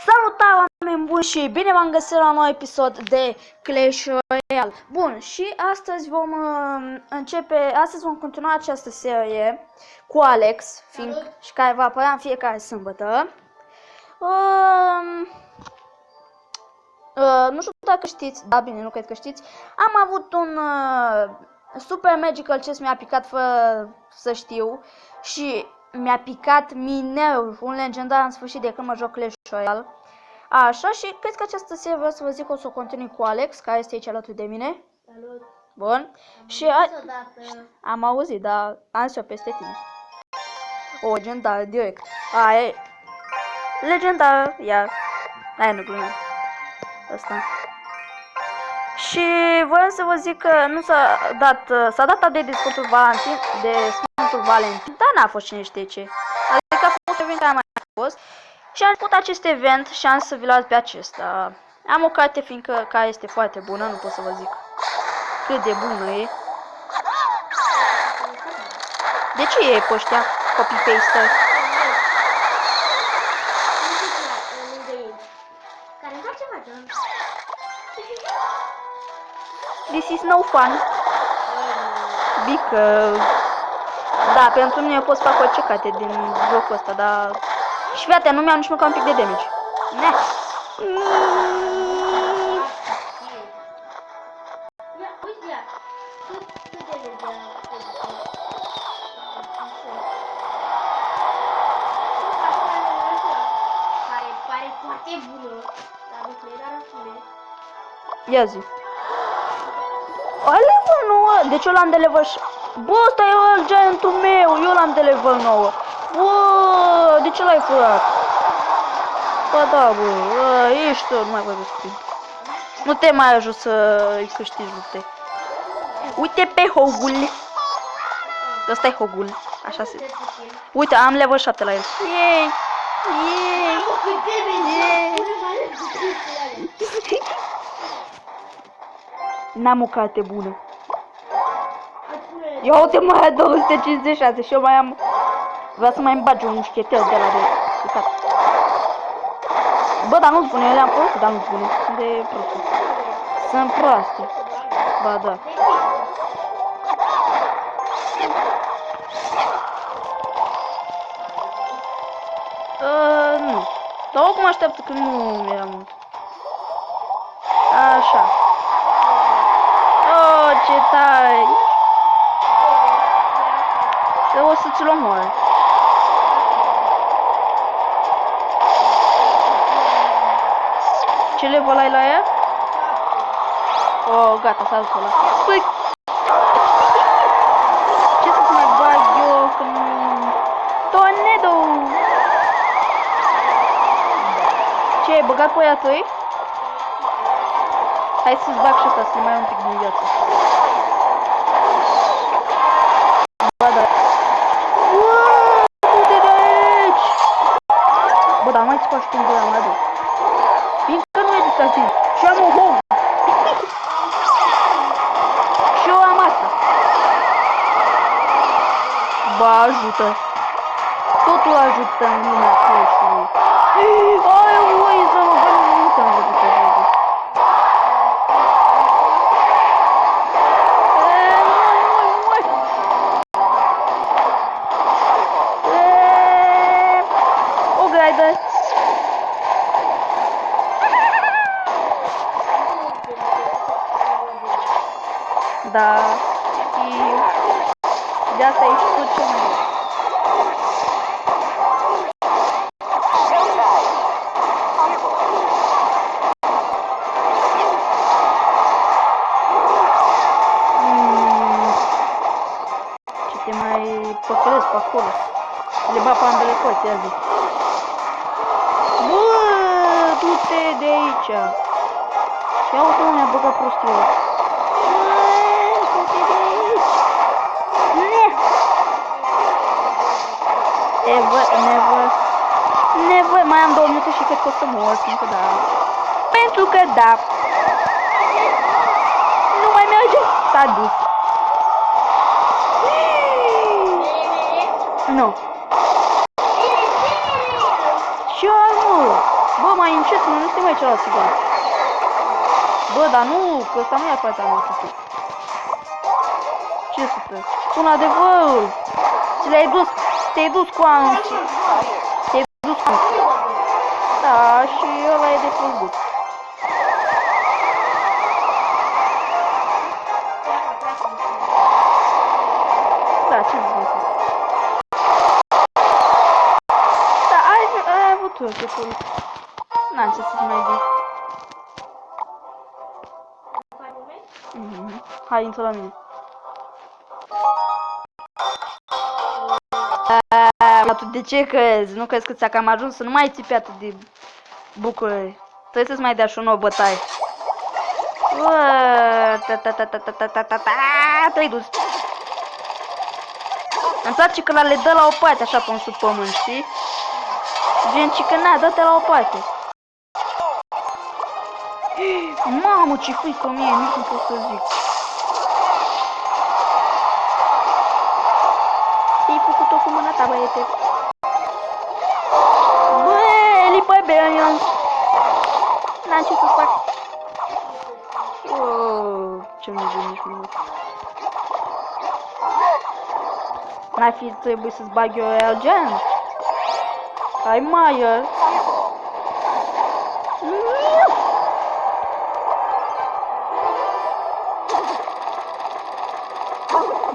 Salutare, oameni buni, și bine v-am găsit la un nou episod de Clash Royale. Bun, și astăzi vom continua această serie cu Alex, și care va apărea în fiecare sâmbătă. Nu știu dacă știți, da, bine, nu cred că știți, am avut un Super Magical Chest, mi-a picat fără să știu, și mi-a picat Minerv, un legendar în sfârșit de când mă joc Clash Royale. Așa, și cred că această serie vreau să vă zic, o să o continui cu Alex, care este aici alături de mine. Salut! Bun. Și am auzit, dar am zis-o peste tine. O legendar, direct. Aia e. Legendar, iar. Aia nu glumea. Asta. Și vreau să vă zic că nu s-a dat update de Sfântul Valentin, dar n-a fost cine știe ce. Adică a fost un event care mai a fost. Și am făcut acest event și am să vi las pe acesta. Am o carte fiindcă care este foarte bună, nu pot să vă zic cât de bună e. De ce e pe ăștia copy-paste? This is no fun. Because... Da, pentru mine pot să fac orice carte din jocul ăsta, dar... Și fii atent, nu mi-am nici măcar un pic de damage. Ia zi. O level 9? Deci eu l-am de level 6. Bă, ăsta e giantul meu, eu l-am de level 9. Bă, de ce l-ai furat? Bă, da, bă, ești tot, nu mai vorbesc cu tine. Nu te mai ajut să-i câștigi lupte. Uite pe Hogul. Ăsta e Hogul, așa se... Uite, am level 7 la el. Yay! Yay! N-am o carte bună. Ia uite, mai am 256 și eu mai am... Vreau să mai-mi bagi un mușchetel de la de... Bă, dar nu-ți spune, le-am folosit, dar nu-ți spune. Sunt de prostă. Sunt proaste. Ba, da. Nu. Dar oricum așteaptă că nu era mult. Așa. Oh, ce tare! O să ți-l omoare. Ce level ai la ea? Oh, gata, s-a dus ăla. Păi... Ce să mai bag eu când... Tornado! Ce, ai băgat pe aia tăi? Hai să-ți bag și asta, să mai ai un pic din viață. Ba da. Uuuu, du-te de aici! Bă, dar mai-ți faci cum vreau, mă duc. Fiindcă nu e distractiv. Și am un home. Și eu am asta. Ba, ajută. Totul ajută în lumea Clash-ului. Ai, ui, să mă bani, nu te-am văzut așa. O glider. Da, știu. De asta ești tu ce mai bun. Ce te mai păcălesc pe acolo. Le bat pe ambele părți, ia zi. Bă, du-te de aici. Ia uite, unde a băgat prostiu. Never, mai am 2 minute și cred că o să mor, fiindcă da. Pentru că da. Nu mai merge. S-a dus. Nu. Ce armură? mai încet, nu este mai celălalt țigan. Bă, dar nu, că ăsta nu e fața mea, știu. Ce să faci? Spun adevărul! Ți l-ai dus, te-ai dus cu anunț. Te-ai dus cu anunț. Da, și ăla e de Facebook. Da, ce zic? Da, ai avut tu, ce pui. N-am ce să-ți mai zic. Hai, intră la mine. Tu de ce crezi? Nu crezi că ți-a cam ajuns să nu mai țipi atât de bucurări? Trebuie să-ți mai dea și o nouă bătaie. Te-ai dus. Îmi place că le dă la o parte așa pe un sub pământ, știi? Gen că na, dă-te la o parte. Mamă, ce frică mie, nici nu pot să zic. Ți-ai făcut-o cu mâna ta, băiete. Băi, lipă berians. N-am ce să fac. Ce mi-e nici mult. N-ar fi trebuit să-ți bag eu real gen? Hai, Maier.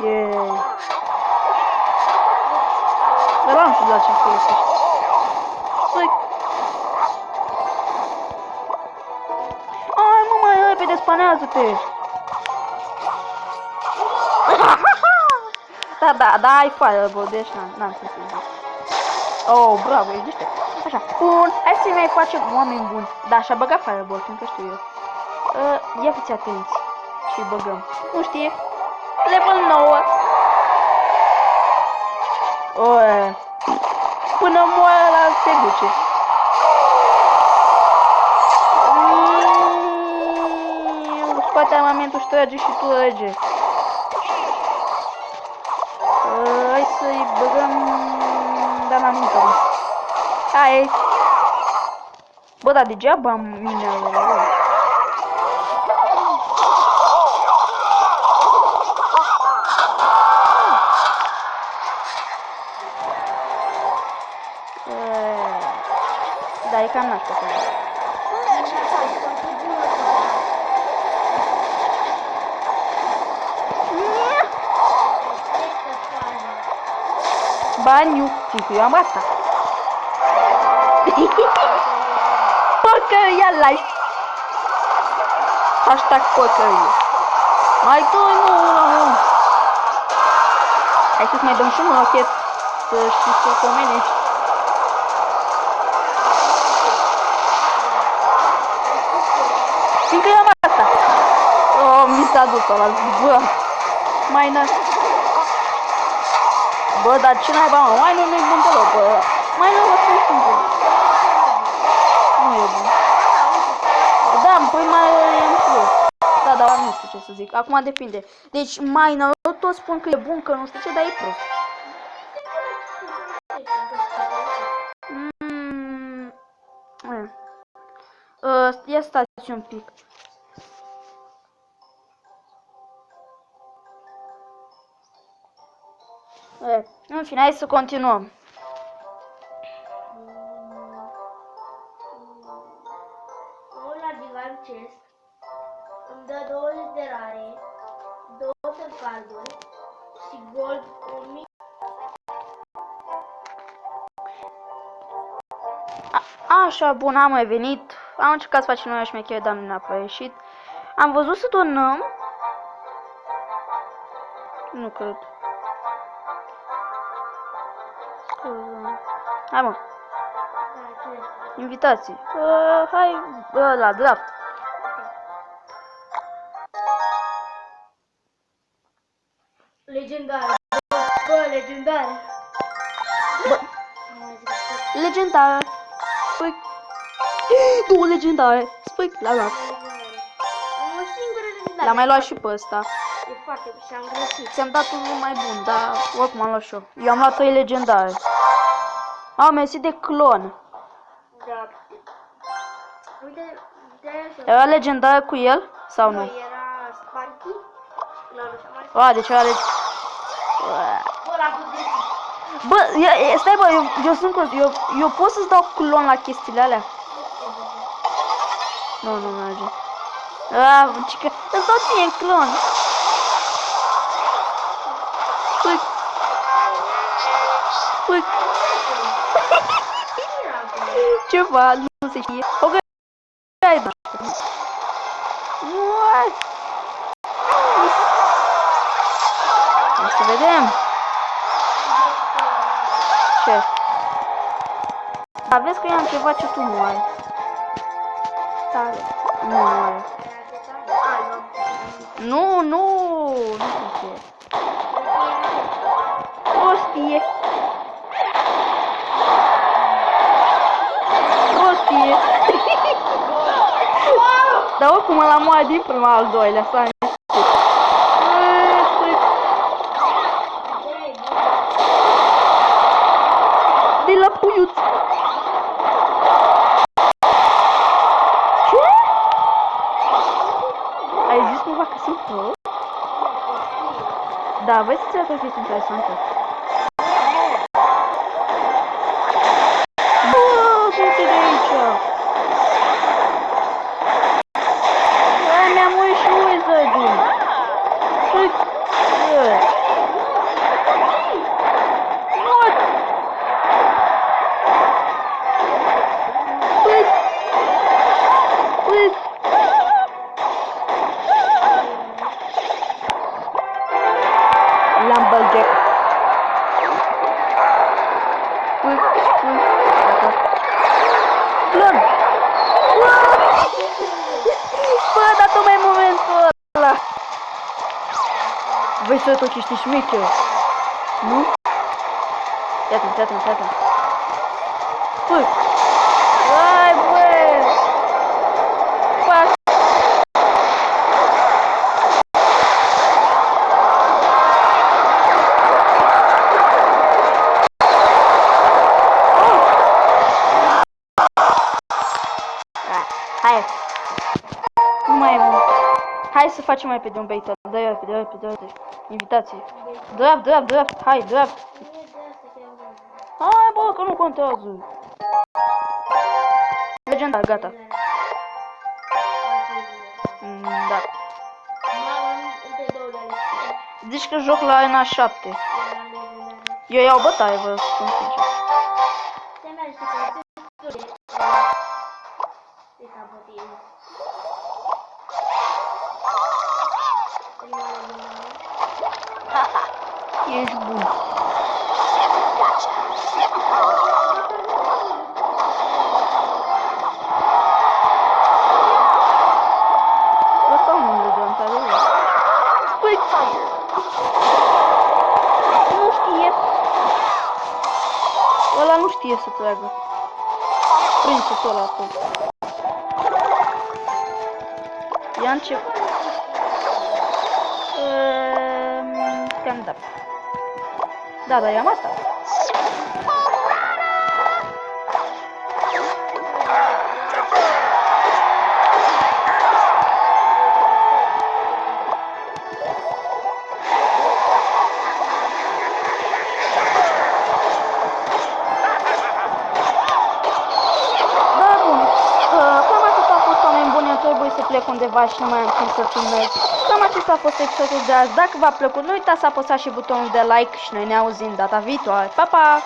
Yeah. Dar am știut la ce folosești. Sui. Ai, mă, mai repede, spanează-te. Da, ai fireball, deci n-am să zic. Oh, bravo, e deștept. Așa, bun, hai să mai facem oameni buni. Da, și-a băgat fireball, fiindcă știu eu. Ia fiți atenți și băgăm. Nu știe. Level 9. Oe. Până moare la se duce. Scoate armamentul și trage și tu rege. Hai să-i băgăm. Dar n-am uitat. Hai. Bă, dar degeaba am minele. Da, e cam nașpa acolo. Baniu, fiindcă eu am asta. Porcăria life. Hashtag porcărie. Mai doi, nu. Hai să-ți mai dăm și un rochet. Să știi să pomenești. Fiindcă eu am asta. Oh, mi s-a dus ăla. Bă. Mai nas. Bă, dar ce naiba, mă? Mai nu-i bun deloc, bă. Mai nu-i bun simplu. Nu e bun. Da, îmi pui mai în plus. Da, dar nu știu ce să zic. Acum depinde. Deci, Miner, toți spun că e bun, că nu știu ce, dar e prost. Ia stați un pic. În fine, hai să continuăm. La divan chest îmi dă 20 de rare, 200 carduri și gold 1000. Așa, bun, am mai venit. Am încercat să facem noi o șmecherie, dar nu ne-a prea ieșit. Am văzut să donăm. Nu cred. Hai, mă. Invitații. Hai la draft. Legendare. Bă, legendare. Bă. Legendare. Spui. Două legendare. Spui. L-am luat. Am o singură legendare. L-am mai luat și pe ăsta. E foarte bun și am greșit. Ți-am dat unul mai bun, dar oricum am luat și eu. Eu am luat 3 legendare. Am mersi de clon. Da. Uite, de-aia așa. Era legendară cu el? Sau nu? Era Sparky. Nu, așa mai. A, deci era Bă, l-a putut. Bă, stai bă, eu sunt curios, eu pot să-ți dau clon la chestiile alea? Nu merge. Cică, îți dau ție clon. Păi. Ceva, nu se știe. O găi, da. What? Hai să vedem. Ce? Da, vezi că eu am ceva ce tu nu ai. Tare. Nu are. Nu știu ce. Prostie. Dar oricum ăla moare din prima al doilea, să am de la puiuț. Ce? Ai zis cumva că sunt pro? Da, vezi să ți-a fi interesantă. Bă, du-te de aici! Mi-a murit și wizard-ul! Lumberjack. Clon! Bă, dar tocmai în momentul ăla. Vei să tot ești șmecher. Nu? Fii atent. Bă! Hai, bă! Fac! Hai! Nu mai e mult. Hai să facem mai pe de un bait. Dă-i repede. Invitație. Draft. Hai, draft. Hai, bă, că nu contează. Legendar, gata. Da. Zici că joc la arena 7. Eu iau bătaie, vă spun sincer. Ești bun. Ăsta nu le dă, într-adevăr. Păi, nu știe. Ăla nu știe să tragă. Prințul ăla acolo. Ia încep. Stand up. Da, dar i-am asta. Trebuie să plec undeva și nu mai am timp să filmez. Cam acesta a fost episodul de azi. Dacă v-a plăcut, nu uitați să apăsați și butonul de like și noi ne auzim data viitoare. Pa, pa!